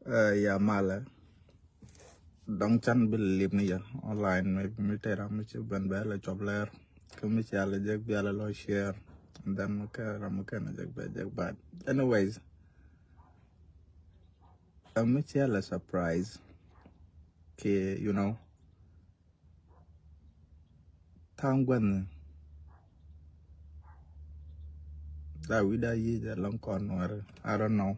Yeah, Mala. Don't chan believe me online. Me tera me chu ben bela job layer. Kami chala jag biala lo share. And then muka na jag bad. Anyways, me chala surprise. Ke tangwan that we da ye the long con or I don't know.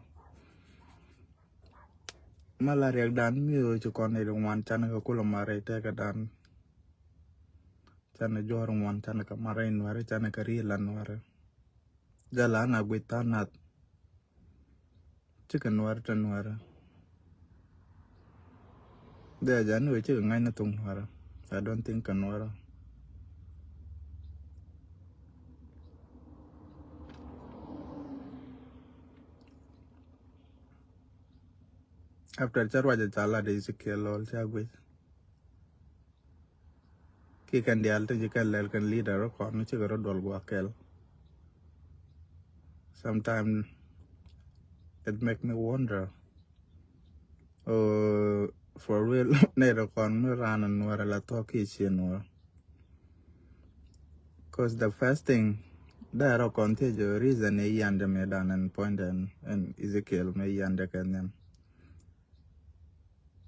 Malaria dan mi chu con ne one chan ka kula mare te ka dan. Chan jor one chan ka mare nware chan ka ri lan nware. Jala na gwita Naath. Chicken nware tan nware. There jan we chicken ngai na tung nware. I don't think can nware. After charwa chala de Ezekiel all chagwe. Ki kan di alta jikal lel kan leader ko no chigaro dol gwakel. Sometimes it make me wonder. Oh, for real, neither con me ran and nware la talk nware. Cause the first thing that I contage reason e yande me dan and point and Ezekiel me yande kan them.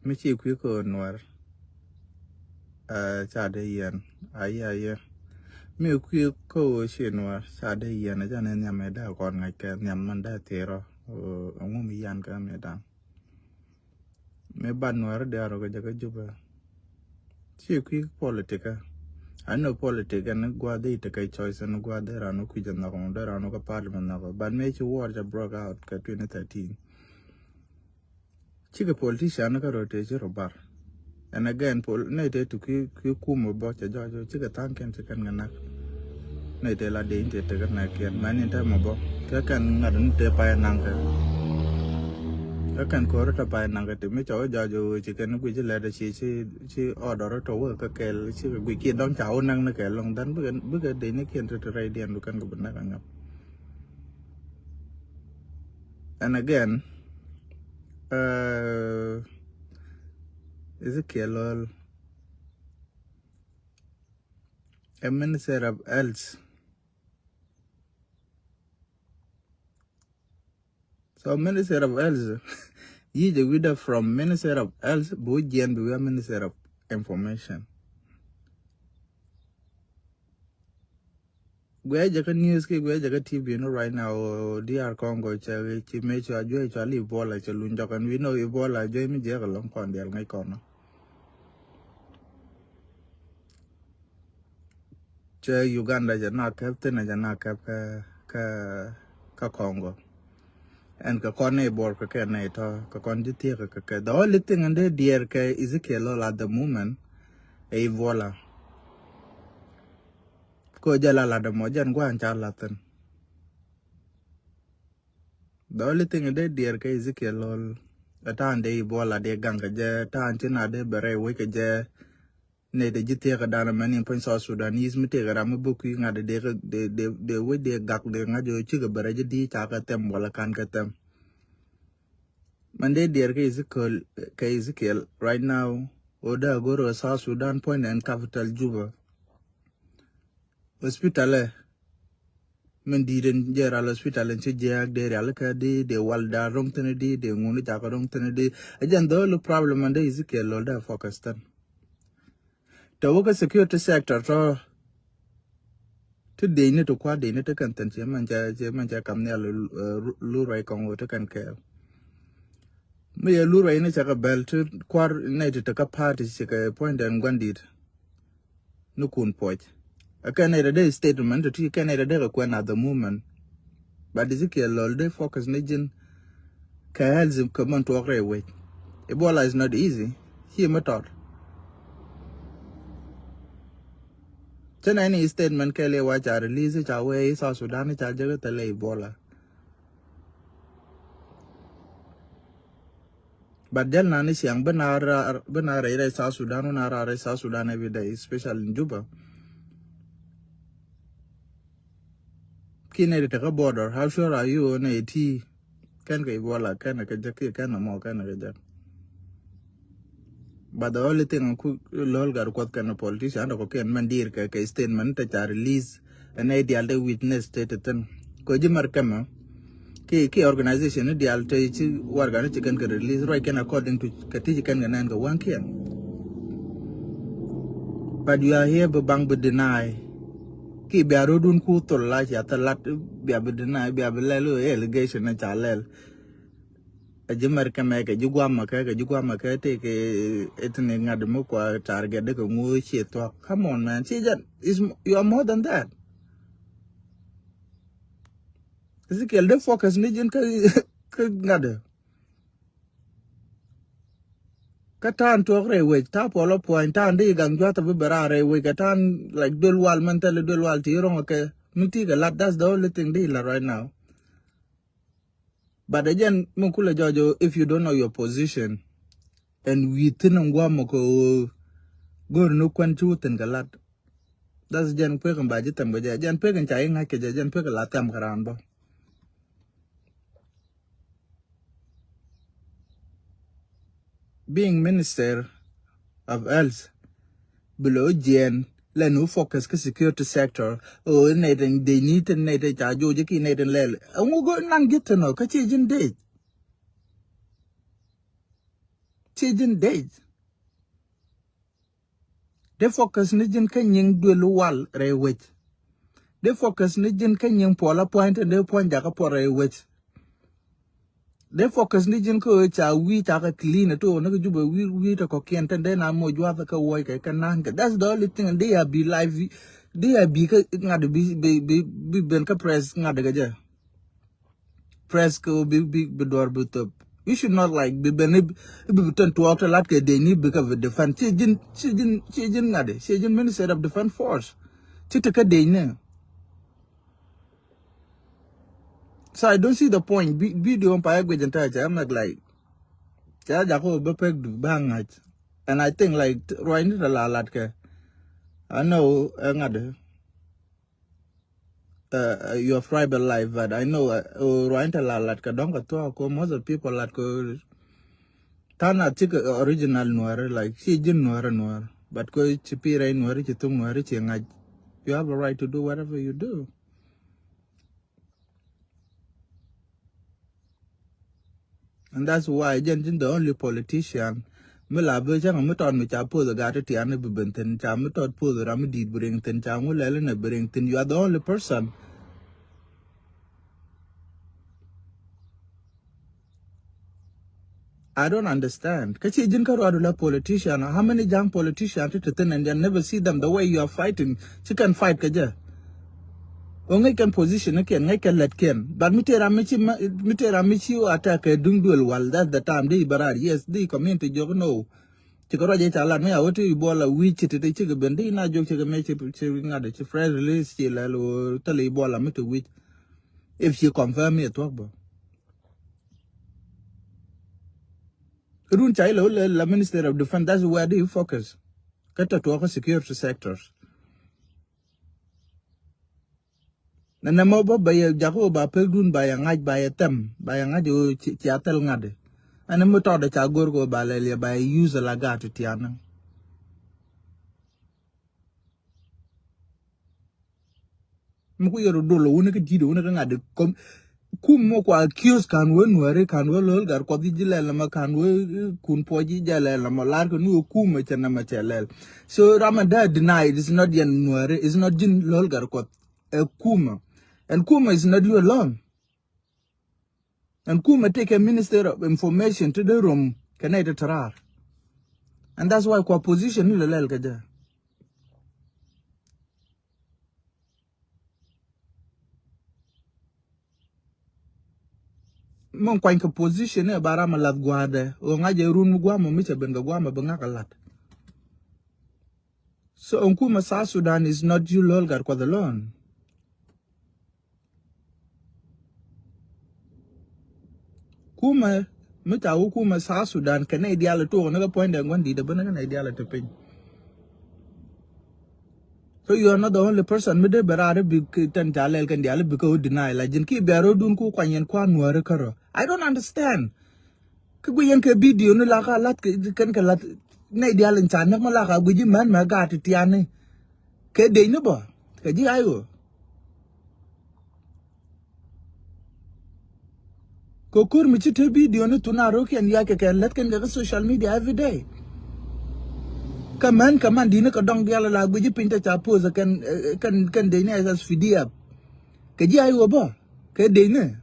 Me chi kwiko nware. Chade yen aye me ku ko shinwa chade yen ja ne nyame da kon ngai ke nyam man da tero ngum yan ka me da me banwar da ro ga ga juba chi ku politika ano politika ne gwa de te kai choice ne gwa de rano ku jan na ko da rano ka parliament na ko but me chi war ja broke out ka 2013 chi ga politician ka rote chi robar. And again, Paul, naite to kumo bocha jojo chiga tanken chicken ganak. Naite la de inte taken like yan, man in time about. Kakan nadan te pay nanka. Kakan korata pay nanka to me chow jojo chicken which led she order to work a kel, she we kid don't chow nang na long done bigger de nikin to ride and look and go banaka. And again, Ezekiel a minister of else. So minister of else, ye the widow from minister of else, Bojan be minister of information. Where jaka news ke where jaka TV right now DR Congo che me cho ajo chali Ebola che lunja kan we know Ebola jo mi je long kon del ngai kono. Che Uganda jana captain jana cap ka Congo. And ka kone bor ka na ito ka kon jiti ka the only thing and the DR ke Ezekiel at the moment Ebola. Ko jala la de mojan gwan charlatan. The only thing they dear ke Ezekiel all atan de Ebola de ganga je tan tina de bere weke je ne de jite ka dana mani pon South Sudanese mi te ga ma boku nga de we de gak de nga jo chi ga bere je di ta ka tem wala kan ka tem. Man de dear ke Ezekiel right now oda goro South Sudan point and capital Juba. Hospital men diden jeral hospital en ci jeak de real ka de walda rong tane de ngunu ta ka rong tane de ajan do lo problem ande Ezekiel lo da focus tan to woka security sector to de ne to kwa de ne to kan tan che man ja kam ne lu rai kong to kan ke me ya lu rai ne cha ka bel to kwar ne to ka party che ka point and gwandit no kun poch akane de statement to kan de ko na the moment. But Ezekiel all day focus nijin kahelzim come to walk away. Ebola is not easy. He method. Chana any statement kele watch a release it away South Sudan charger tele Ebola. But then nani siang benara South Sudan unara South Sudan every day, especially in Juba. kine the border. How sure are you on a tea? Can get walla can a jackie can a more can a jack. But the only thing I could lol got what kind of politician or can mandir a statement that are release an ideal the witness stated then. Kojimar Kama, K organization, the Altai Wargana chicken can release right can according to Katijikan and one can. But you are here, but bang but deny. Ki be a rodun kuto la ya talat be a deny be a belelo allegation and chalel. A jimmer can make a juguama take a ethnic at the mukwa target the mochi talk. Come on, man. See that is you are more than that. Is it the focus nigin nada? Katan to railway tap all up point and dig and got a berare we katan like dual wall mentally dual wall to your own okay. Mutiga lot that's the only thing dealer right now. But again, Mukula Jojo, if you don't know your position and we tin and guamoko go no quantu and galat. That's Jan Pegan budget and budget. Jan Pegan Chaying like a Jan Pegalatam Karamba. Being minister of else below Jan, Lenu focus security sector, or netting they need and net a Jojiki net and lel. And we'll go and get to know, Kachijin date. Chijin date. They focus Nijin Kanying dual wall railway. They focus Nijin Kanying Pola point and they point Jacapore railway. They focus Nijin coach a wheat a clean at all, no juba wheat a cocaine, and then I'm more Juaka work I can. That's the only thing, and they are be live. They are be not be Benka press, not the gaja. Press go be door but up. You should not like be benib turn to outer like they need because of the defense. She didn't minister of defense force. She took a day now. So I don't see the point. Video on Paya with entire. I'm not like and I think like right in the latke. I know another your tribal life, but I know right in the latka don't talk most of people like Tana take original noir like she didn't noir but go chipira noir chitung noir ching. You have a right to do whatever you do. And that's why Jen the only politician. Mila Bujang Muton which I put the Gata Tiana Bubenton, Chamutot pull the Ramadi Brington, Chamul Elena Brington. You are the only person. I don't understand. Kachi Jinkaradula politician, how many young politicians to ten and you never see them the way you are fighting? She can fight Kaja. Only can position again, I can let Ken. But Mitera attack a dungdual while that's the time they barad. Yes, the community jog no. Chikoraja Chalan, me out to bola witch to the chicken bendina joke to make it fresh release or tell you bola me to witch. If she confirm me at work. Run Chilo, the Minister of Defense, that's where they focus. Cut to work security sectors. Na namoba by a Jacoba Pelgun by a night by a tem, by a night Chiatel Nade. And a motor that I go by a user lagat to Tiana. Mukuyo dolo, Unika Gido, Unaka come. Kumo kwa accuse can win can well gar kwa dijila lama can we kun poji jala lama larko nu kume chana machelel. So Ramada denied it's not yan nwere, it's not jin lol gar kwa kuma. And Kuma is not you alone. And Kuma take a Minister of Information to the room, Canada Tarar. And that's why kwa position ni lel kaja. Mon kwa inka position e barama lat guade o ngaje run guama miche benga guama benga lat. So Nkuma South Sudan is not you lolgar kwa the loan. Kuma mita Kuma South Sudan kana ideal to naga point and one dida bana ideal to pin. So you are not the only person. Mide berare big ten jalel can dial because deny like jinki bero dun ku kwanyen kwa nuare karo. I don't understand. Kuyen ke video no la ka lat kan ka lat nay dial in chan nak mala ka guji man ma ga tiane. Ke de no ba. Ke ji ayo. Kokur mi chite video no tunaro ken ya ke let kan ga social media every day. Kaman dina ka dong dial la guji pinta cha pose kan de ne as video. Ke ji ayo ba. Ke de ne.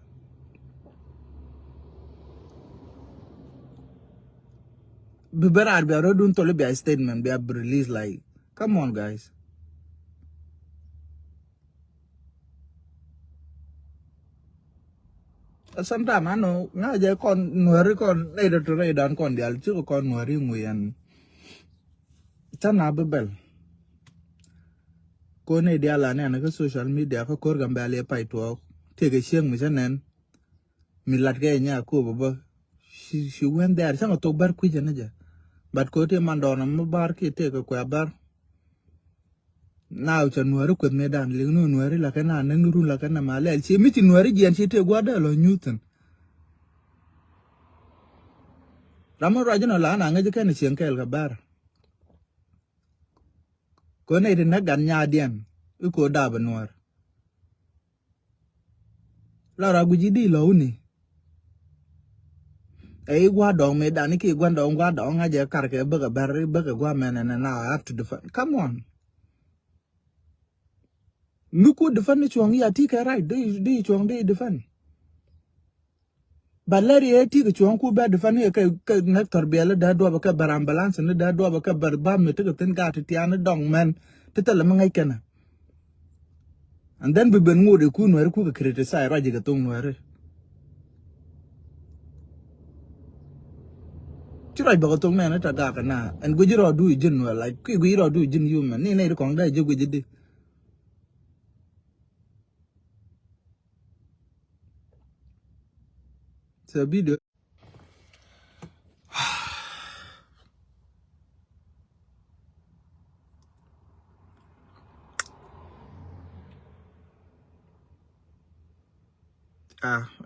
Better be doing to be a statement be released like come on guys. Sometimes I know nga je kon nuari kon later to read on kon dial chu kon nuari nguyen chana bebel ko ne dial ane na social media ko kor gambe ale pai to tege sieng mi chanen mi lat ge nya ko baba she went there changa to bar ku jana ja but ko te mandona mo bar ki te ko bar now cha nuari ko me dan le no nuari la kana nuru la kana male chi mi ti nuari gen chi te gwada lo nyuten ramo rajano la na ngaje kan sieng kel ga bar ko ne na gan nya dien ko da ba nuar la ra guji di lo ni e gwa dong me dan ki gwa dong ngaje kar ke ba ga bar ba ga gwa men na now I have to defend come on Muku defend chuang ya ti ka right di chuang di defend baleri e ti chuang ku ba defend ke na torbele da do ba ka baram balance ne da do ba ka bar ba me te ten ga ti an dong men te tele ma ngai kana and then be ben ngode ku no ku ka criticize ra jiga tong no re ti ra ba tong me na ta ga kana and gujiro do jin no like ku gujiro do jin human ni ne ko ngai je gujidi so video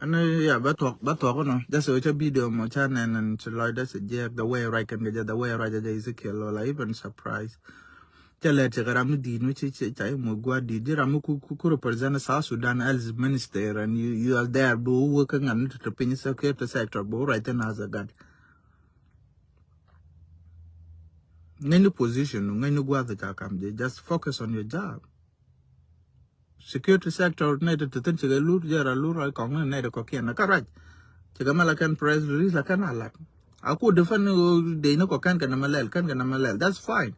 and yeah, but talk no. Just watch a video mo channel and to like that's the way right can get the way right is a kill or even surprise. Tell it to Ram di which I mo gua di Ramu ku represent South Sudan as minister and you are there do working on the pin security sector bo right and as a god. Any position, any gua the jakam just focus on your job. Security sector needed to think you loot jara lura kong na ko kian ka right. Chigamala can press release la kan alak. Aku defend de no ko kan malel. That's fine.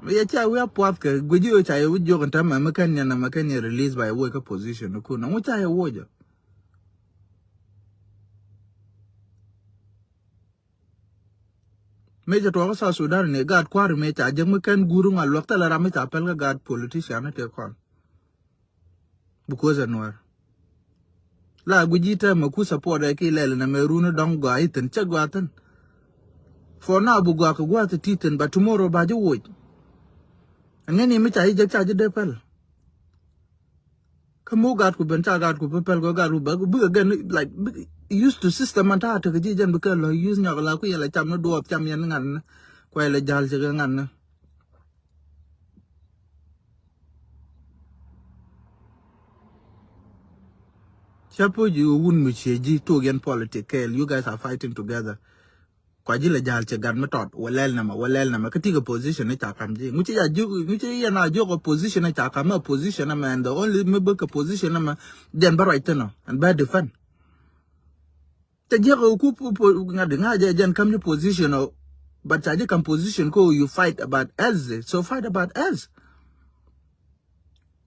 We are pot ke guji cha you joke and ma makan release by work position ku na mucha ya woja. Major to South Sudan ne guard kwar me cha jeng makan guru ngal wakta la rame cha pel guard politician te kon. Because anwar. La guji ta maku support ke lele na merunu dong ga iten chagwatan. For now bugwa ko gwa titin but tomorrow ba jo woj. And then me cha je de pel. Kamu gat ku benta gat ku pel go gat bu again like used to system and ta ke jen because lo use nya la ku yela cham no do cham yan ngan ko le jal je ngan. Chapo you wun mi cheji to gen politics you guys are fighting together. Kwa jile jal che gan metot walel nama katiga position e chakam ji muchi ya na jogo position e chakam position ama and the only me book position ama den baro iteno and by defend te jego ku ngade ngaje jen kam position o but chaje kam position ko you fight about else so fight about else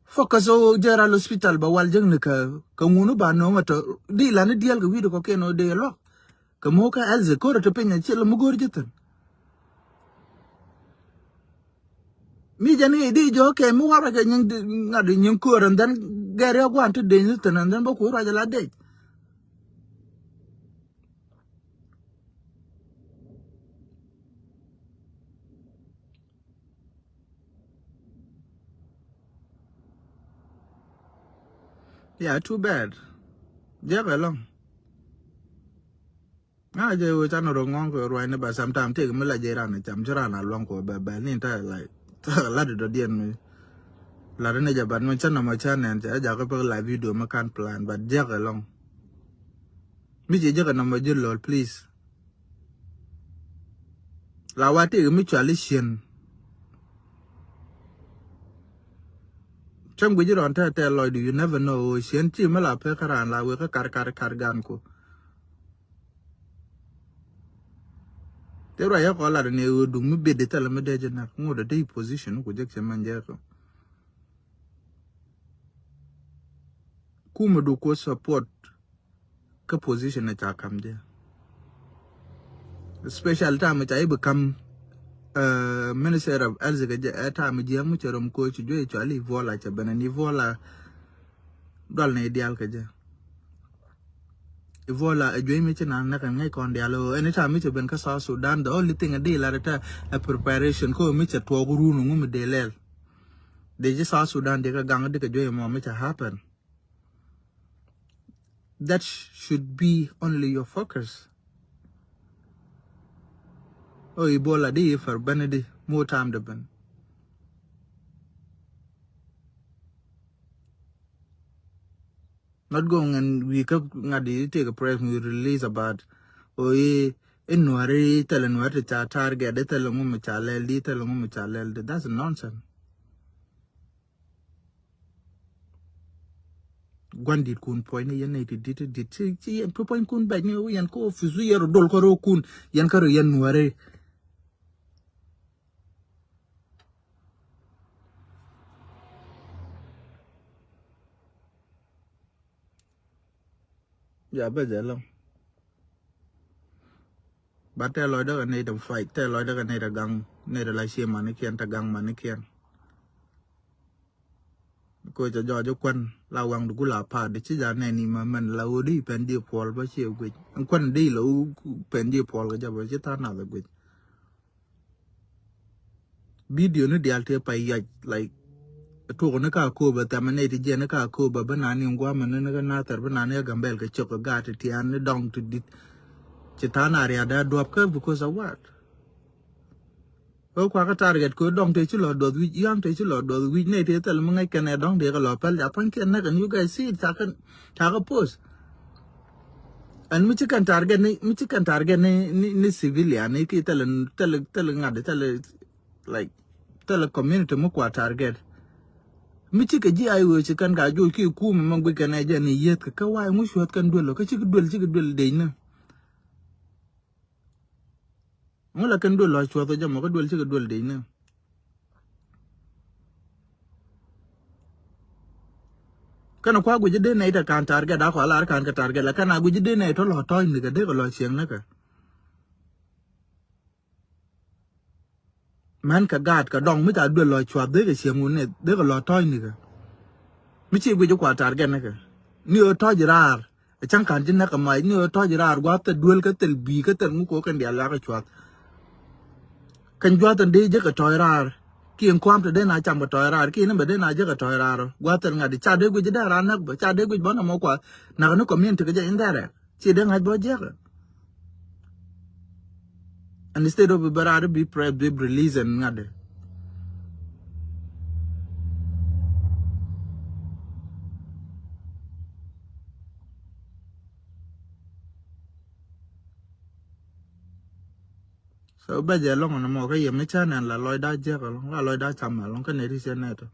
focus o general hospital ba wal jeng ne ka ngunu ba no mato di la ne dial ga wido ko keno de lo kamo ka else ko to penya chelo mugor jetan mi jani di jo ke mu wara ke nyang ngadi nyang ko ran dan gare ko antu de ni tan dan ba ko ra jala de Yeah, too bad. Jaga long. I just was an wrong ko right now, but sometimes take me like Jaran, I'm Jaran along ko ba ni ta like a lot of the DM. La rene jaban mo chana mo chana and jaga pa live video ma can plan, but jaga long. Mi jaga number lol please. La wati mutual shin. Cham guji ron ta Lloyd, you never know. Shin chi mala pe karan la we ka kar gan ko. There I call her ne do me be the tell me de na mo the day position ko jek man jeko. Kuma do ko support ka position na cha kam je. Special time I become Minister of Elzega time je mu cherom ko chi jo chali vola cha banani vola dal na ideal ka je. Vola a joy me china na kan ngai kon dialo anytime me ben ka South Sudan the only thing a deal at a preparation ko me cha to guru no me delel. They just South Sudan they ka gang de ka joy mo me cha happen. That should be only your focus. Oh, Ebola day for Benedy more time to ben. Not going and we could take a press we release about in worry telling what it's a target, they tell them what they tell them what that's nonsense. Gwandi kun point yan did see and point kun by new yan ko fizuyer dol karo kun yan karo yan worry. Yeah, but long. But tell Lloyd I need a fight, tell Lloyd I need a gang, need a like manikian to gang manikian. Ko cha jo kwan la wang du la pa de chi ja ne ni ma man la o di pen di pol ba chi gwi an kwan di lo pen di pol ga ja ba chi ta na da gwi video ne di alte pa ya like to ne ka ko ba ta mane ti je ne ka ko ba na ni ngwa man ne ga na tar ba na ne gambel ga chok ga ti an ne dong to di chi ta na ria da drop ka because of what ko kwa ka target ko dong te chi lo do wi yang te chi lo do wi ne te tel ma ngai ka ne dong de ga lo pa ja pan ken na kan you guys see ta ka post and mi chicken target ni civilian ni ki tel ngade like tel community mo kwa target mi chike ji ai wo chicken ga jo ki ku ma ngwe ka ne je ni yet ka wa mu shot kan dolo ka chi dol de na ngola kan dolo chwa to jamo ka dol de na kana kwa guje de na ita kan target da kwa la kan ka target la kana guje de na to lo to ni ga de ko lo chieng na ka man ka gad ka dong mi ta dol lo chwa de ga chieng un ne de ko lo to ni ga mi chi guje kwa target na ka ni o to jirar chang kan jin na ka mai ni o to jirar gwa ta dol ka tel bi ka tel mu ko kan dia la ka chwa kan jwa ta de je ka to rar ki en kwam te de na cham ka to rar ki ne be de na je ka to rar gwa ta nga di cha de guje da ran na ba cha de guje bona mo kwa na no community ka je indare chi de nga bo je ka and instead of better be prep be release and ngade so ba je long na mo ka yem cha na la loy da je ka la loy da cham long ka ne ri se ne to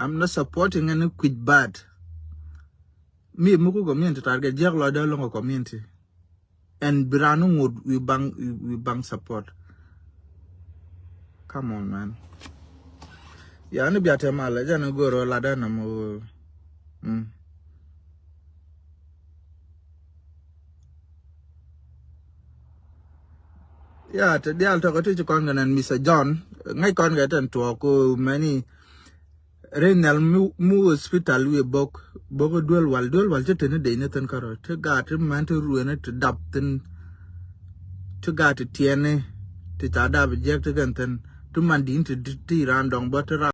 I'm not supporting any quit bad me mu ko community target je lo da long community and branu would we bang support. Come on, man. Yeah, no be at mala. Jana go ro la da na mo. Yeah, the deal to go to con and Mr. John. Ngai con get and to ko many renal mu hospital we bok dual wal je tene de ne tan karo. Te gat man to ruin it to dap ten to gat tiene ti cha da bi jek te kan ten tu man din ti ran dong ba